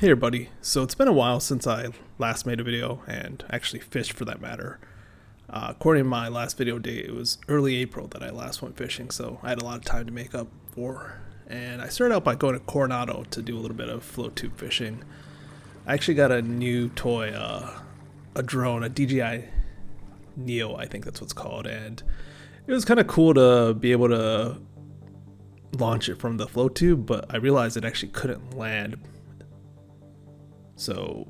Hey everybody, so it's been a while since I last made a video, and actually fished for that matter. According to my last video date, it was early April that I last went fishing, so I had a lot of time to make up for. And I started out by going to Coronado to do a little bit of float tube fishing. I actually got a new toy, a drone, a DJI Neo, I think that's what's called, and it was kind of cool to be able to launch it from the float tube, but I realized it actually couldn't land. So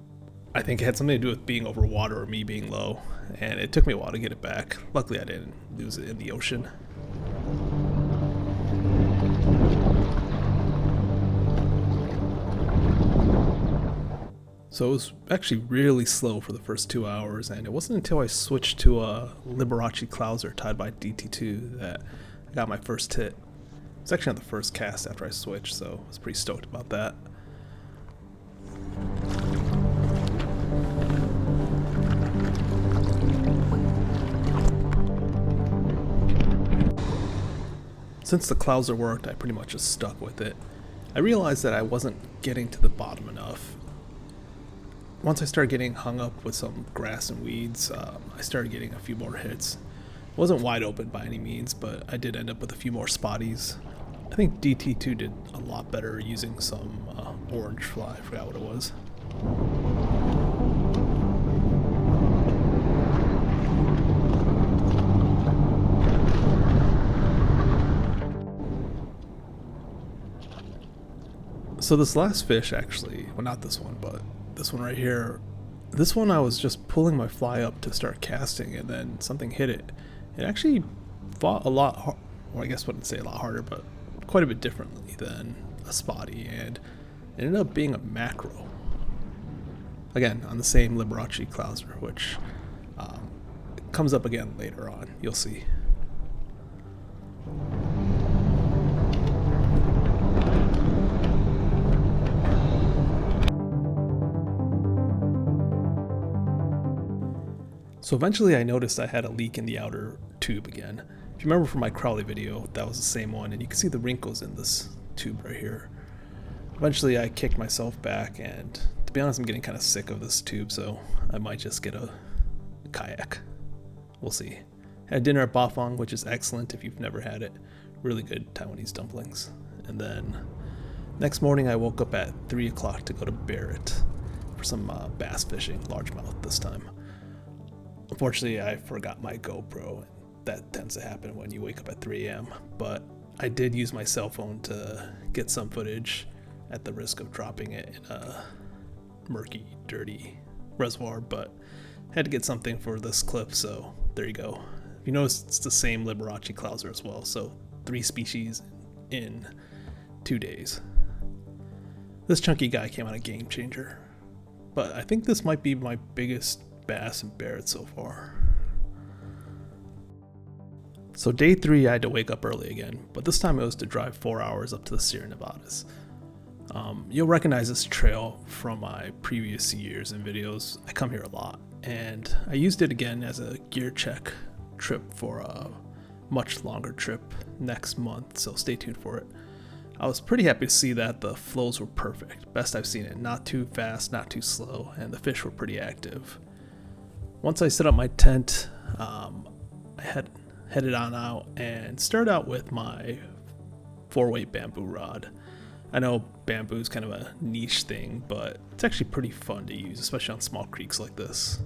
I think it had something to do with being over water or me being low, and it took me a while to get it back. Luckily I didn't lose it in the ocean. So it was actually really slow for the first 2 hours, and it wasn't until I switched to a Liberace clouser tied by DT2 that I got my first hit. It was actually on the first cast after I switched, so I was pretty stoked about that. Since the clouser worked, I pretty much just stuck with it. I realized that I wasn't getting to the bottom enough. Once I started getting hung up with some grass and weeds, I started getting a few more hits. It wasn't wide open by any means, but I did end up with a few more spotties. I think DT2 did a lot better using some orange fly, I forgot what it was. So this last fish actually, well not this one, but this one right here, this one I was just pulling my fly up to start casting and then something hit it. It actually fought a lot, well I guess I wouldn't say a lot harder, but quite a bit differently than a spotty, and it ended up being a macro. Again, on the same Liberace clouser, which comes up again later on, you'll see. So eventually I noticed I had a leak in the outer tube again. If you remember from my Crowley video, that was the same one, and you can see the wrinkles in this tube right here. Eventually I kicked myself back, and to be honest I'm getting kind of sick of this tube, so I might just get a kayak. We'll see. Had dinner at Bafang, which is excellent if you've never had it. Really good Taiwanese dumplings. And then next morning I woke up at 3 o'clock to go to Barrett for some bass fishing, largemouth this time. Unfortunately, I forgot my GoPro, and that tends to happen when you wake up at 3 a.m. But I did use my cell phone to get some footage at the risk of dropping it in a murky, dirty reservoir, but had to get something for this clip, so there you go. You notice it's the same Liberace clouser as well, so 3 species in 2 days. This chunky guy came out a game changer, but I think this might be my biggest bass and Barrett so far. So day 3 I had to wake up early again, but this time it was to drive 4 hours up to the Sierra Nevadas. You'll recognize this trail from my previous years and videos. I come here a lot, and I used it again as a gear check trip for a much longer trip next month, so stay tuned for it. I was pretty happy to see that the flows were perfect, best I've seen it, not too fast, not too slow, and the fish were pretty active. Once I set up my tent, I headed on out and started out with my 4-weight bamboo rod. I know bamboo is kind of a niche thing, but it's actually pretty fun to use, especially on small creeks like this.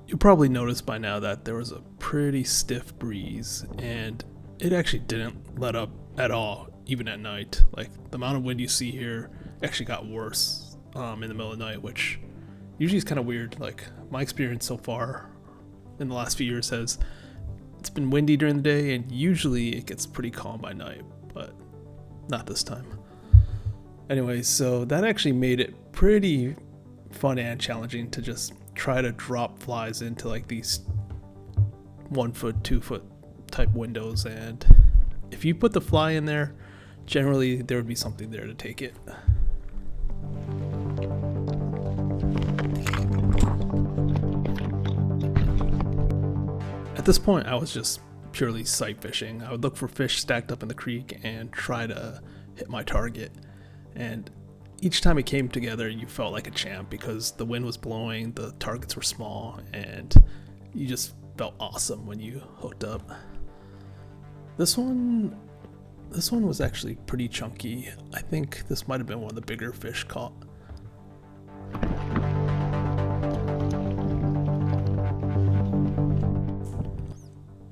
You'll probably notice by now that there was a pretty stiff breeze, and it actually didn't let up at all, even at night. Like, the amount of wind you see here actually got worse in the middle of the night, which usually is kind of weird. Like, my experience so far in the last few years has, it's been windy during the day, and usually it gets pretty calm by night, but not this time. Anyway, so that actually made it pretty fun and challenging to just try to drop flies into like these 1 foot, 2 foot type windows, and if you put the fly in there, generally there would be something there to take it. this point, I was just purely sight fishing. I would look for fish stacked up in the creek and try to hit my target. And each time it came together, you felt like a champ because the wind was blowing, the targets were small, and you just felt awesome when you hooked up. This one was actually pretty chunky. I think this might have been one of the bigger fish caught.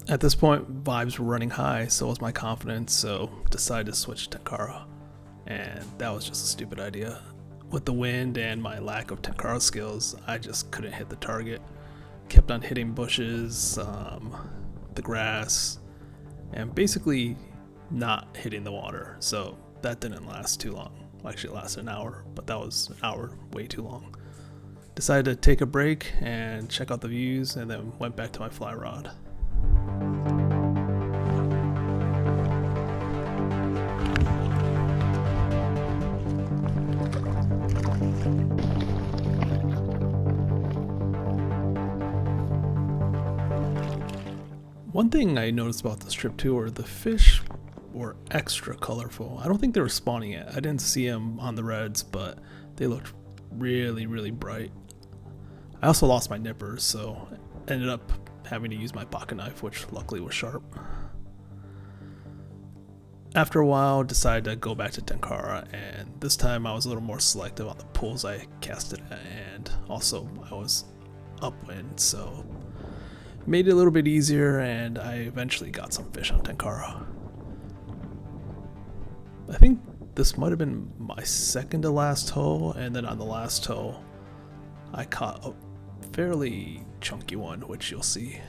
At this point, vibes were running high, so was my confidence, so decided to switch to Tenkara. And that was just a stupid idea. With the wind and my lack of Tenkara skills, I just couldn't hit the target. Kept on hitting bushes, the grass, and basically not hitting the water. So that didn't last too long. Actually, it lasted an hour, but that was an hour way too long. Decided to take a break and check out the views, and then went back to my fly rod. One thing I noticed about this trip too are the fish were extra colorful. I don't think they were spawning yet. I didn't see them on the reds, but they looked really, really bright. I also lost my nippers, so ended up having to use my pocket knife, which luckily was sharp. After a while, decided to go back to Tenkara, and this time I was a little more selective on the pools I casted at, and also I was upwind, so made it a little bit easier, and I eventually got some fish on Tenkara. I think this might have been my second to last hole, and then on the last hole I caught a fairly chunky one, which you'll see.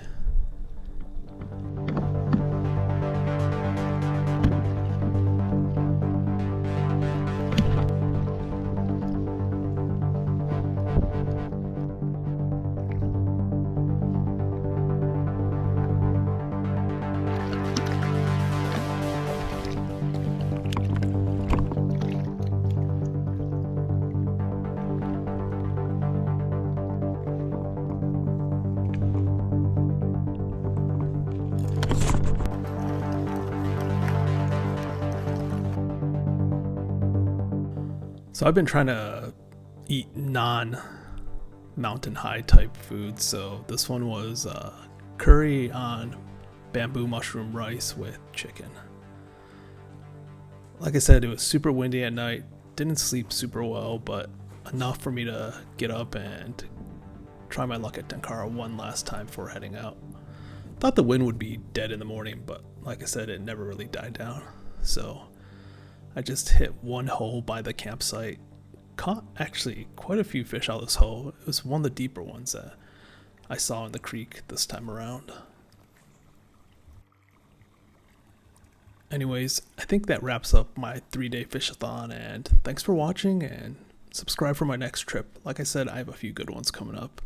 So I've been trying to eat non-mountain high type food. So this one was curry on bamboo mushroom rice with chicken. Like I said, it was super windy at night. Didn't sleep super well, but enough for me to get up and try my luck at Tenkara one last time before heading out. Thought the wind would be dead in the morning, but like I said, it never really died down. So I just hit one hole by the campsite. Caught actually quite a few fish out of this hole. It was one of the deeper ones that I saw in the creek this time around. Anyways, I think that wraps up my 3-day fish-a-thon, and thanks for watching, and subscribe for my next trip. Like I said, I have a few good ones coming up.